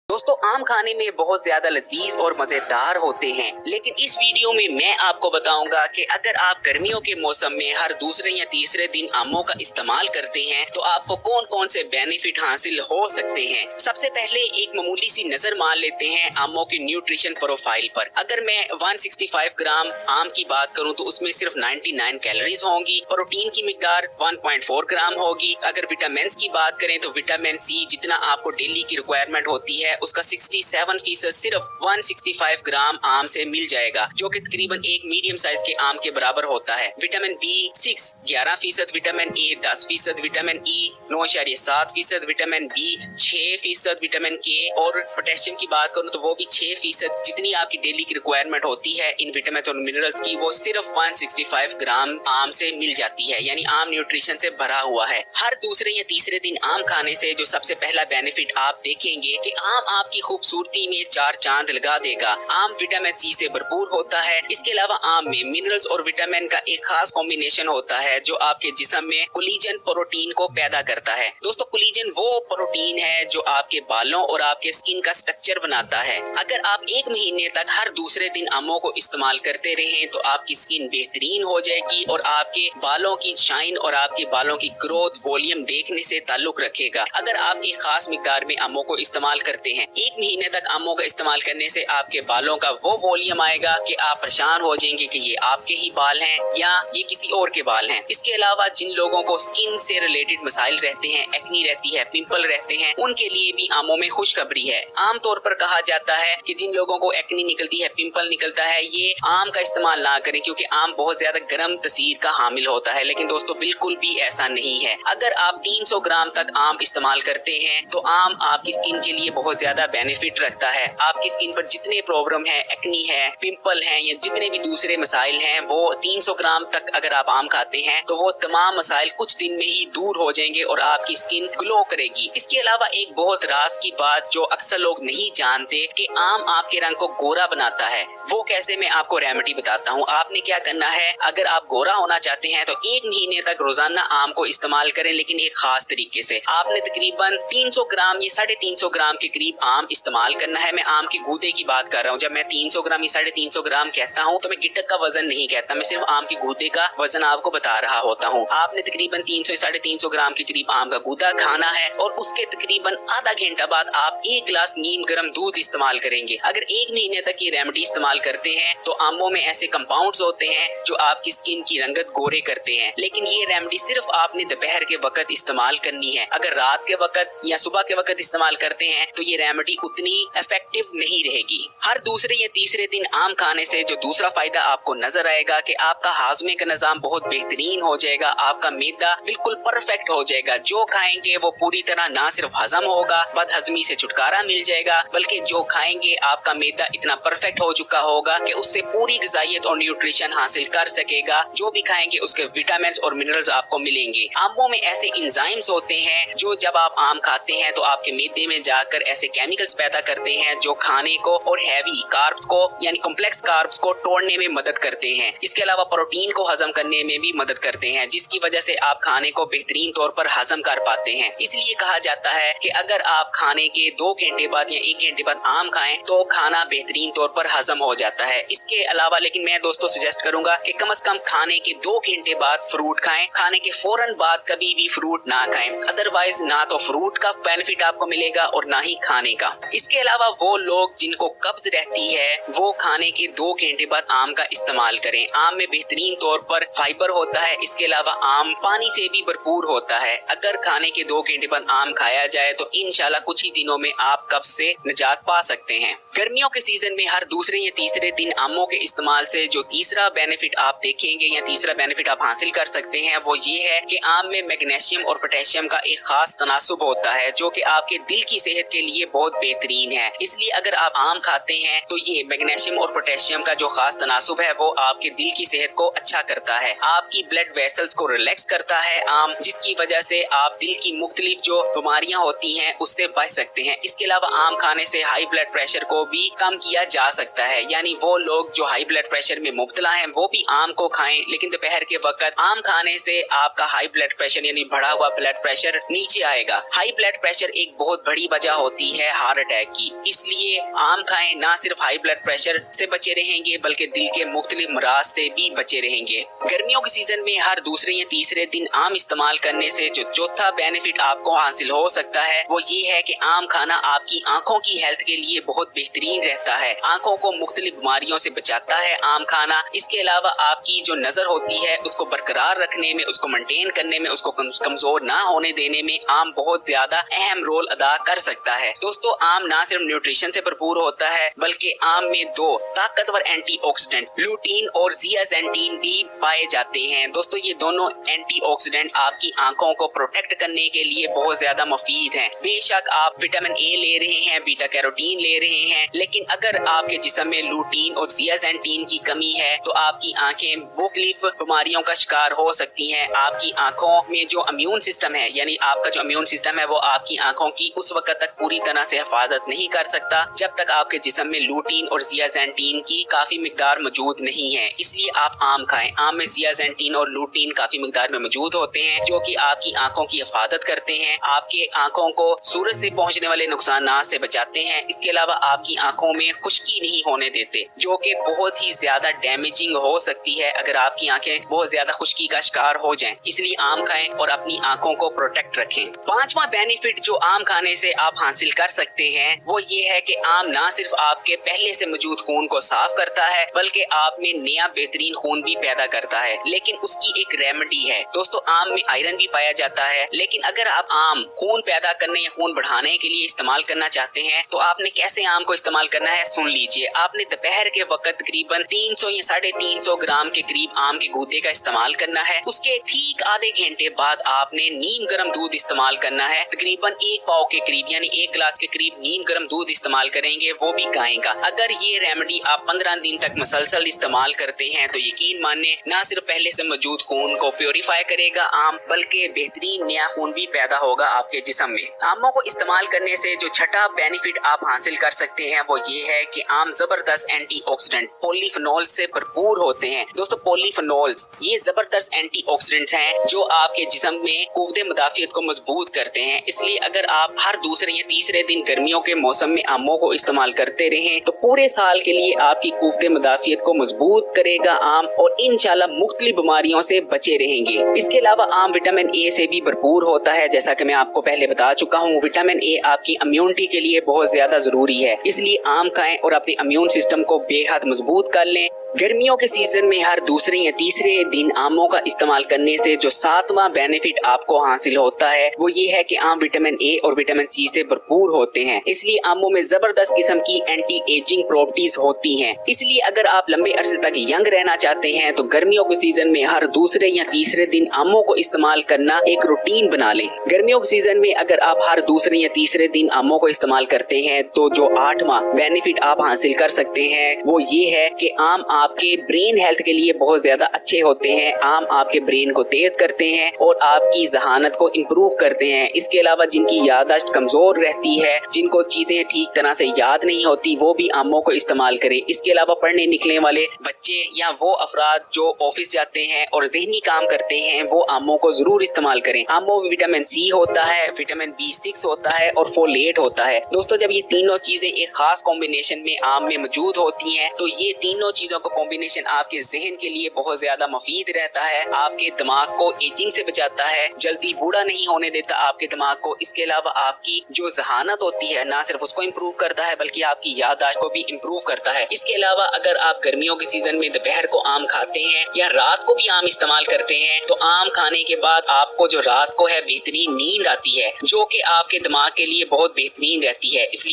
दोस्तों आम खाने में बहुत ज्यादा लजीज और मजेदार होते हैं, लेकिन इस वीडियो में मैं आपको बताऊंगा कि अगर आप गर्मियों के मौसम में हर दूसरे या तीसरे दिन आमों का इस्तेमाल करते हैं तो आपको कौन कौन से बेनिफिट हासिल हो सकते हैं। सबसे पहले एक मामूली सी नजर मार लेते हैं आमों की न्यूट्रिशन प्रोफाइल पर। अगर मैं 165 ग्राम आम की बात करूं तो उसमें सिर्फ 99 कैलोरीज होंगी। प्रोटीन की मिकदार 1.4 ग्राम होगी। अगर विटामिन की बात करें तो विटामिन सी जितना आपको डेली की रिक्वायरमेंट होती है उसका 67% सिर्फ 165 ग्राम आम से मिल जाएगा, जो कि तकरीबन एक मीडियम साइज के आम के बराबर होता है। Vitamin B 6 11%, vitamin A 10%, vitamin E 9.7%, vitamin B 6%, vitamin K और पोटेशियम की बात करूं तो वो भी 6%। जितनी आपकी डेली की रिक्वायरमेंट होती है इन विटामिन और मिनरल्स की वो सिर्फ 165 ग्राम आम से मिल जाती है, यानी आम न्यूट्रिशन से भरा हुआ है। हर दूसरे या तीसरे दिन आम खाने से जो सबसे पहला बेनिफिट आप देखेंगे कि आम आपकी खूबसूरती में चार चांद लगा देगा। आम विटामिन सी से भरपूर होता है। इसके अलावा आम में मिनरल्स और विटामिन का एक खास कॉम्बिनेशन होता है जो आपके जिस्म में कोलेजन प्रोटीन को पैदा करता है। दोस्तों कोलेजन वो प्रोटीन है जो आपके बालों और आपके स्किन का स्ट्रक्चर बनाता है। अगर आप एक महीने तक हर दूसरे दिन आमों को इस्तेमाल करते रहें तो आपकी स्किन बेहतरीन हो जाएगी और आपके बालों की शाइन और आपके बालों की ग्रोथ वॉल्यूम देखने से ताल्लुक रखेगा। अगर आप एक खास मिकदार में आमों को इस्तेमाल करते हैं, एक महीने तक आमों का इस्तेमाल करने से आपके बालों का वो वॉल्यूम आएगा कि आप परेशान हो जाएंगे कि ये आपके ही बाल हैं या ये किसी और के बाल हैं। इसके अलावा जिन लोगों को स्किन से रिलेटेड मसाइल रहते हैं, एक्नी रहती है, पिंपल रहते हैं, उनके लिए भी आमों में खुशखबरी है। आमतौर पर कहा जाता है कि जिन लोगों को एक्नी निकलती है, पिंपल निकलता है, ये आम का इस्तेमाल ना करें क्योंकि आम बहुत ज्यादा गर्म तसीर का हामिल होता है। लेकिन दोस्तों बिल्कुल भी ऐसा नहीं है। अगर आप 300 ग्राम तक आम इस्तेमाल करते हैं तो आम आपकी स्किन के लिए बहुत ज्यादा बेनिफिट रखता है। आपकी स्किन पर जितने प्रॉब्लम है, एक्नी है, पिंपल है या जितने भी दूसरे मसाइल हैं, वो 300 ग्राम तक अगर आप आम खाते हैं तो वो तमाम मसाइल कुछ दिन में ही दूर हो जाएंगे और आपकी स्किन ग्लो करेगी। इसके अलावा एक बहुत राज की बात जो अक्सर लोग नहीं जानते कि आम आपके रंग को गोरा बनाता है। वो कैसे, मैं आपको रेमेडी बताता हूँ। आपने क्या करना है, अगर आप गोरा होना चाहते हैं तो एक महीने तक रोजाना आम को इस्तेमाल करें, लेकिन एक खास तरीके से। आपने तकरीबन 300 ग्राम या 350 ग्राम के करीब आम इस्तेमाल करना है। मैं आम के गूदे की बात कर रहा हूँ। जब मैं 300 ग्राम या 350 ग्राम कहता हूँ तो मैं गिटक का वजन नहीं कहता, मैं सिर्फ आम के गूदे का वजन आपको बता रहा होता हूँ। आपने तकरीबन 300 या 350 ग्राम के करीब आम का गूदा खाना है और उसके तकरीबन आधा घंटा बाद आप 1 गिलास नीम गर्म दूध इस्तेमाल करेंगे। अगर एक महीने तक ये रेमेडी इस्तेमाल करते हैं तो आमों में ऐसे कंपाउंड्स होते हैं जो आपकी स्किन की रंगत गोरे करते हैं, लेकिन ये रेमेडी सिर्फ आपने दोपहर के वक्त इस्तेमाल करनी है। अगर रात के वक्त या सुबह के वक्त इस्तेमाल करते हैं तो ये रेमेडी उतनी इफेक्टिव नहीं रहेगी। हर दूसरे या तीसरे दिन आम खाने से जो दूसरा फायदा आपको नजर आएगा कि आपका हाजमे का निजाम बहुत बेहतरीन हो जाएगा। आपका मैदा बिल्कुल परफेक्ट हो जाएगा। जो खाएंगे वो पूरी तरह ना सिर्फ हजम होगा, बदहजमी से छुटकारा मिल जाएगा, बल्कि जो खाएंगे आपका मैदा इतना परफेक्ट हो चुका होगा कि उससे पूरी ग़िज़ाइयत और न्यूट्रिशन हासिल कर सकेगा। जो भी खाएंगे उसके विटामिन और मिनरल्स आपको मिलेंगे। आमों में ऐसे एंजाइम्स होते हैं जो जब आप आम खाते हैं तो आपके मैदे में जाकर ऐसे केमिकल्स पैदा करते हैं जो खाने को और हैवी कार्ब्स को यानी कॉम्प्लेक्स कार्ब्स को तोड़ने में मदद करते हैं। इसके अलावा प्रोटीन को हजम करने में भी मदद करते हैं, जिसकी वजह से आप खाने को बेहतरीन तौर पर हजम कर पाते हैं। इसलिए कहा जाता है कि अगर आप खाने के 2 घंटे बाद या 1 घंटे बाद आम खाएं तो खाना बेहतरीन तौर पर हजम हो जाता है। इसके अलावा लेकिन मैं दोस्तों सजेस्ट करूंगा कि कम से कम खाने के 2 घंटे बाद फ्रूट खाएं। खाने के फौरन बाद कभी भी फ्रूट ना खाएं, अदरवाइज ना तो फ्रूट का बेनिफिट आपको मिलेगा और ना ही खाने का। इसके अलावा वो लोग जिनको कब्ज रहती है वो खाने के 2 घंटे बाद आम का इस्तेमाल करें। आम में बेहतरीन तौर पर फाइबर होता है। इसके अलावा आम पानी से भी भरपूर होता है। अगर खाने के 2 घंटे बाद आम खाया जाए तो इंशाल्लाह कुछ ही दिनों में आप कब्ज से निजात पा सकते हैं। गर्मियों के सीजन में हर दूसरे या तीसरे दिन आमों के इस्तेमाल से जो तीसरा बेनिफिट आप देखेंगे या तीसरा बेनिफिट आप हासिल कर सकते हैं वो ये है कि आम में मैग्नीशियम और पोटेशियम का एक खास तनासुब होता है जो कि आपके दिल की सेहत के लिए बहुत बेहतरीन है। इसलिए अगर आप आम खाते हैं तो ये मैग्नीशियम और पोटेशियम का जो खास तनासुब है वो आपके दिल की सेहत को अच्छा करता है। आपकी ब्लड वेसल्स को रिलैक्स करता है आम, जिसकी वजह से आप दिल की मुख्तलिफ जो बीमारियां होती हैं उससे बच सकते हैं। इसके अलावा आम खाने से हाई ब्लड प्रेशर को भी कम किया जा सकता है, यानी वो लोग जो हाई ब्लड प्रेशर में मुब्तला हैं वो भी आम को खाएं, लेकिन दोपहर के वक्त आम खाने से आपका हाई ब्लड प्रेशर यानी बढ़ा हुआ ब्लड प्रेशर नीचे आएगा। हाई ब्लड प्रेशर एक बहुत बड़ी वजह होती है हार्ट अटैक की। इसलिए आम खाएं, ना सिर्फ हाई ब्लड प्रेशर से बचे रहेंगे बल्कि दिल के मुख्तलिफ अमराज से भी बचे रहेंगे। गर्मियों के सीजन में हर दूसरे या तीसरे दिन आम इस्तेमाल करने से जो चौथा बेनिफिट आपको हासिल हो सकता है वो ये है कि आम खाना आपकी आंखों की हेल्थ के लिए बहुत बेहतरीन रहता है। आंखों को मुख्तलिफ बीमारियों से बचाता है आम खाना। इसके अलावा आपकी जो नजर होती है उसको बरकरार रखने में, उसको मेंटेन करने में, उसको कमजोर ना होने देने में आम बहुत ज्यादा अहम रोल अदा कर सकता है। दोस्तों, आम ना सिर्फ न्यूट्रिशन से भरपूर होता है बल्कि आम में दो ताकतवर एंटीऑक्सीडेंट लुटीन और जियाजेंटीन भी पाए जाते हैं। दोस्तों, ये दोनों एंटीऑक्सीडेंट आपकी आंखों को प्रोटेक्ट करने के लिए बहुत ज्यादा मुफीद हैं। बेशक आप विटामिन ए ले रहे हैं, बीटा कैरोटीन ले रहे हैं, लेकिन अगर आपके जिस्म में लुटीन और जियाजेंटीन की कमी है तो आपकी आंखें मुख्तलिफ बीमारियों का शिकार हो सकती हैं। आपकी आंखों में जो इम्यून सिस्टम है, यानी आपका जो इम्यून सिस्टम है वो आपकी आंखों की उस वक्त तक पूरी तरह से हिफाजत नहीं कर सकता जब तक आपके जिस्म में लुटीन और जियाजेंटीन की काफी मिकदार मौजूद नहीं है। इसलिए आप आम खाएं। आम में जियाजेंटीन और लुटीन काफी मिकदार में मौजूद होते हैं जो कि आपकी आंखों की हिफाजत करते हैं, आपके आंखों को सूरज से पहुंचने वाले नुकसान से बचाते हैं। इसके अलावा आपकी आंखों में खुश्की नहीं होने देते जो कि बहुत ही ज्यादा डैमेजिंग हो सकती है अगर आपकी आंखें बहुत ज्यादा खुश्की का शिकार हो जाएं। इसलिए आम खाएं और अपनी आंखों को प्रोटेक्ट रखें। पांचवा बेनिफिट जो आम खाने से आप हासिल कर सकते हैं वो ये है कि आम ना सिर्फ आपके पहले से मौजूद खून को साफ करता है बल्कि आप में नया बेहतरीन खून भी पैदा करता है, लेकिन उसकी एक रेमेडी है। दोस्तों, आम में आयरन भी पाया जाता है, लेकिन अगर आप आम खून पैदा करने या खून बढ़ाने के लिए इस्तेमाल करना चाहते हैं तो आपने कैसे आम को इस्तेमाल करना है सुन लीजिए। आपने दोपहर के वक्त तकरीबन 300 या 350 ग्राम के करीब आम के गूदे का इस्तेमाल करना है। उसके ठीक आधे घंटे बाद आपने नीम गर्म दूध इस्तेमाल करना है। तकरीबन 1 पाव के करीब यानी 1 गिलास के करीब नीम गर्म दूध इस्तेमाल करेंगे, वो भी गाय का। अगर ये रेमेडी आप 15 दिन तक मुसलसल इस्तेमाल करते हैं तो यकीन माने ना सिर्फ पहले से मौजूद खून को प्योरीफाई करेगा आम, बल्कि बेहतरीन नया खून भी पैदा होगा आपके जिस्म में। आमों को इस्तेमाल करने से जो छठा बेनिफिट आप हासिल कर सकते हैं वो ये है कि आम जबरदस्त एंटीऑक्सीडेंट पॉलीफेनॉल से भरपूर होते हैं। दोस्तों, पॉलीफेनॉल्स ये जबरदस्त एंटीऑक्सीडेंट्स हैं जो आपके जिस्म में कुव्वत मुदाफियत को मजबूत करते हैं। इसलिए अगर आप हर दूसरे या तीसरे दिन गर्मियों के मौसम में आमों को इस्तेमाल करते रहें तो पूरे साल के लिए आपकी कुव्वत मुदाफियत को मजबूत करेगा आम, और इंशाल्लाह मुख्तलिफ बीमारियों से बचे रहेंगे। इसके अलावा आम विटामिन ए से भी भरपूर होता है। जैसा कि मैं आपको पहले बता चुका हूँ, विटामिन ए आपकी इम्यूनिटी के लिए बहुत ज्यादा जरूरी है। इसलिए आम खाएं और अपने इम्यून सिस्टम को बेहद मजबूत कर लें। गर्मियों के सीजन में हर दूसरे या तीसरे दिन आमों का इस्तेमाल करने से जो 7वां बेनिफिट आपको हासिल होता है वो ये है कि आम विटामिन ए और विटामिन सी से भरपूर होते हैं। इसलिए आमों में जबरदस्त किस्म की एंटी एजिंग प्रॉपर्टीज होती हैं। इसलिए अगर आप लंबे अरसे तक यंग रहना चाहते हैं तो गर्मियों के सीजन में हर दूसरे या तीसरे दिन आमों को इस्तेमाल करना एक रूटीन बना लें। गर्मियों के सीजन में अगर आप हर दूसरे या तीसरे दिन आमों को इस्तेमाल करते हैं तो जो 8वां बेनिफिट आप हासिल कर सकते हैं वो ये है कि आम आपके ब्रेन हेल्थ के लिए बहुत ज्यादा अच्छे होते हैं। आम आपके ब्रेन को तेज करते हैं और आपकी जहानत को इम्प्रूव करते हैं। इसके अलावा जिनकी याददाश्त कमजोर रहती है, जिनको चीजें ठीक तरह से याद नहीं होती, वो भी आमों को इस्तेमाल करें। इसके अलावा पढ़ने निकलने वाले बच्चे या वो अफराद जो ऑफिस जाते हैं और जहनी काम करते हैं वो आमों को जरूर इस्तेमाल करें। आमों में विटामिन सी होता है, विटामिन B6 होता है और फोलेट होता है। दोस्तों, जब ये तीनों चीजें एक खास कॉम्बिनेशन में आम में मौजूद होती हैं तो ये तीनों चीजों का कॉम्बिनेशन आपके जहन के लिए बहुत ज्यादा मुफीद रहता है। आपके दिमाग को एजिंग से बचाता है, जल्दी बूढ़ा नहीं होने देता आपके दिमाग को। इसके अलावा आपकी जो जहानत होती है ना सिर्फ उसको इम्प्रूव करता है बल्कि आपकी याददाश्त को भी इम्प्रूव करता है। इसके अलावा अगर आप गर्मियों के सीजन में दोपहर को आम खाते हैं या रात को भी आम इस्तेमाल करते हैं तो आम खाने के बाद आपको जो रात को है बेहतरीन नींद आती है जो कि आपके दिमाग के लिए बहुत बेहतरीन रहती है। इसलिए